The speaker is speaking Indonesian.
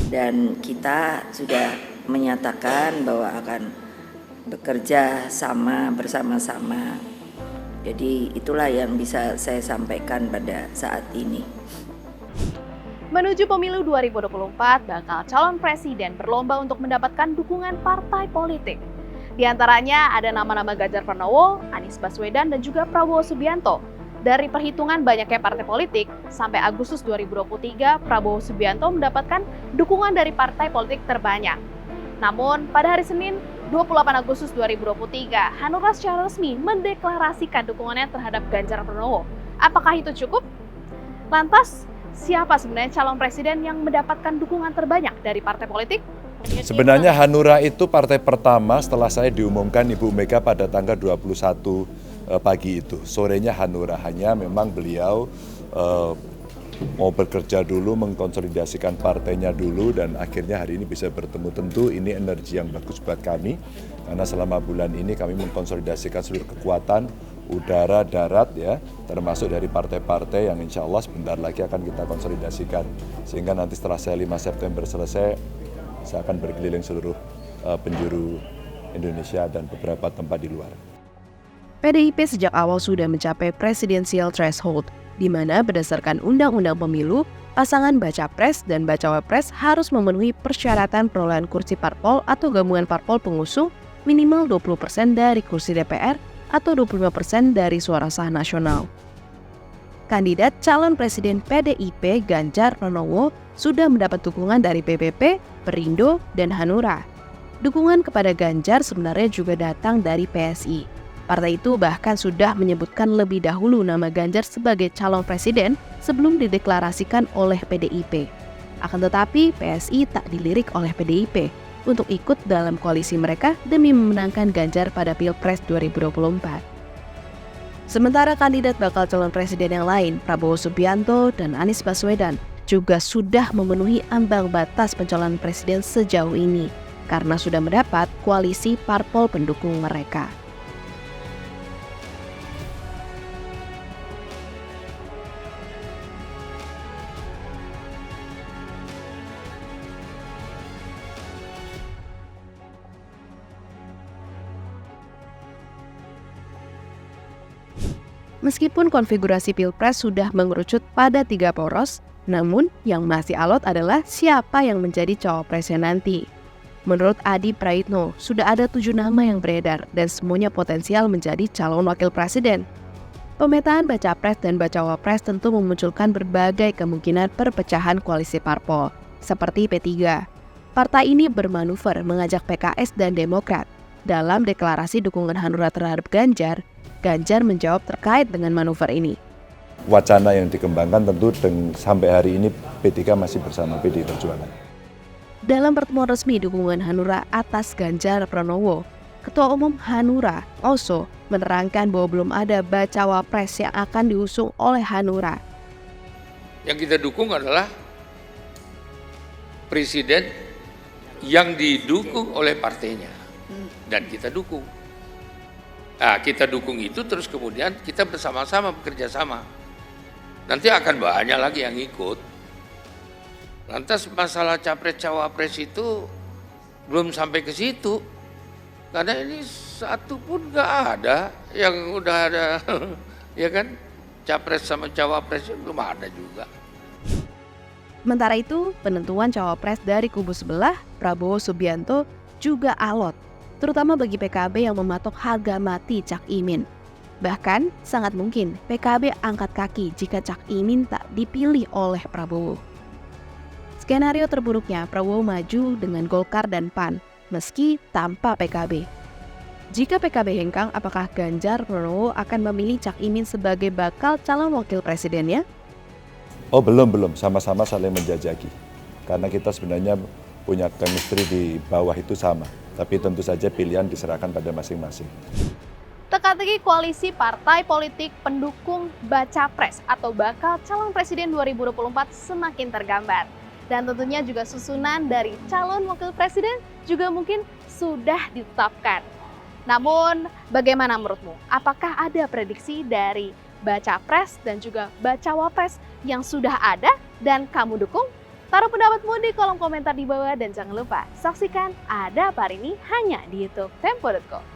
Dan kita sudah menyatakan bahwa akan bekerja sama bersama-sama. Jadi itulah yang bisa saya sampaikan pada saat ini. Menuju pemilu 2024, bakal calon presiden berlomba untuk mendapatkan dukungan partai politik. Di antaranya ada nama-nama Ganjar Pranowo, Anies Baswedan, dan juga Prabowo Subianto. Dari perhitungan banyaknya partai politik, sampai Agustus 2023, Prabowo Subianto mendapatkan dukungan dari partai politik terbanyak. Namun, pada hari Senin, 28 Agustus 2023, Hanura secara resmi mendeklarasikan dukungannya terhadap Ganjar Pranowo. Apakah itu cukup? Lantas, siapa sebenarnya calon presiden yang mendapatkan dukungan terbanyak dari partai politik? Sebenarnya Hanura itu partai pertama setelah saya diumumkan Ibu Mega pada tanggal 21 pagi itu. Sorenya Hanura, hanya memang beliau mau bekerja dulu, mengkonsolidasikan partainya dulu, dan akhirnya hari ini bisa bertemu. Tentu ini energi yang bagus buat kami, karena selama bulan ini kami mengkonsolidasikan seluruh kekuatan udara, darat, ya, termasuk dari partai-partai yang insya Allah sebentar lagi akan kita konsolidasikan. Sehingga nanti setelah saya 5 September selesai, saya akan berkeliling seluruh penjuru Indonesia dan beberapa tempat di luar. PDIP sejak awal sudah mencapai presidensial threshold, di mana berdasarkan Undang-Undang Pemilu, pasangan baca pres dan bacawa pres harus memenuhi persyaratan perolehan kursi parpol atau gabungan parpol pengusung minimal 20% dari kursi DPR atau 25% dari suara sah nasional. Kandidat calon presiden PDIP Ganjar Pranowo sudah mendapat dukungan dari PPP, Perindo, dan Hanura. Dukungan kepada Ganjar sebenarnya juga datang dari PSI. Partai itu bahkan sudah menyebutkan lebih dahulu nama Ganjar sebagai calon presiden sebelum dideklarasikan oleh PDIP. Akan tetapi, PSI tak dilirik oleh PDIP untuk ikut dalam koalisi mereka demi memenangkan Ganjar pada Pilpres 2024. Sementara kandidat bakal calon presiden yang lain, Prabowo Subianto dan Anies Baswedan, juga sudah memenuhi ambang batas pencalonan presiden sejauh ini karena sudah mendapat koalisi parpol pendukung mereka. Meskipun konfigurasi Pilpres sudah mengerucut pada 3 poros, namun yang masih alot adalah siapa yang menjadi cawapresnya nanti. Menurut Adi Praitno, sudah ada 7 nama yang beredar dan semuanya potensial menjadi calon wakil presiden. Pemetaan baca pres dan bacawa pres tentu memunculkan berbagai kemungkinan perpecahan koalisi parpol, seperti P3. Partai ini bermanuver mengajak PKS dan Demokrat. Dalam deklarasi dukungan Hanura terhadap Ganjar, Ganjar menjawab terkait dengan manuver ini. Wacana yang dikembangkan tentu sampai hari ini P3 masih bersama PDI Perjuangan. Dalam pertemuan resmi dukungan Hanura atas Ganjar Pranowo, Ketua Umum Hanura, Oso, menerangkan bahwa belum ada bacawa pres yang akan diusung oleh Hanura. Yang kita dukung adalah presiden yang didukung oleh partainya, dan kita dukung. Nah, kita dukung itu terus kemudian kita bersama-sama bekerja sama. Nanti akan banyak lagi yang ikut. Lantas masalah capres-cawapres itu belum sampai ke situ. Karena ini satu pun nggak ada yang udah ada, ya kan? Capres sama cawapres belum ada juga. Sementara itu, penentuan cawapres dari kubu sebelah, Prabowo Subianto, juga alot, terutama bagi PKB yang mematok harga mati Cak Imin. Bahkan, sangat mungkin PKB angkat kaki jika Cak Imin tak dipilih oleh Prabowo. Skenario terburuknya, Prabowo maju dengan Golkar dan PAN, meski tanpa PKB. Jika PKB hengkang, apakah Ganjar Pranowo akan memilih Cak Imin sebagai bakal calon wakil presidennya? Oh belum, sama-sama saling menjajaki. Karena kita sebenarnya punya chemistry di bawah itu sama. Tapi tentu saja pilihan diserahkan pada masing-masing. Teka-teki koalisi partai politik pendukung baca pres atau bakal calon presiden 2024 semakin tergambar. Dan tentunya juga susunan dari calon wakil presiden juga mungkin sudah ditetapkan. Namun, bagaimana menurutmu? Apakah ada prediksi dari baca pres dan juga bacawa pres yang sudah ada dan kamu dukung? Taruh pendapatmu di kolom komentar di bawah dan jangan lupa saksikan Ada Apa Hari Ini hanya di YouTube Tempo.co.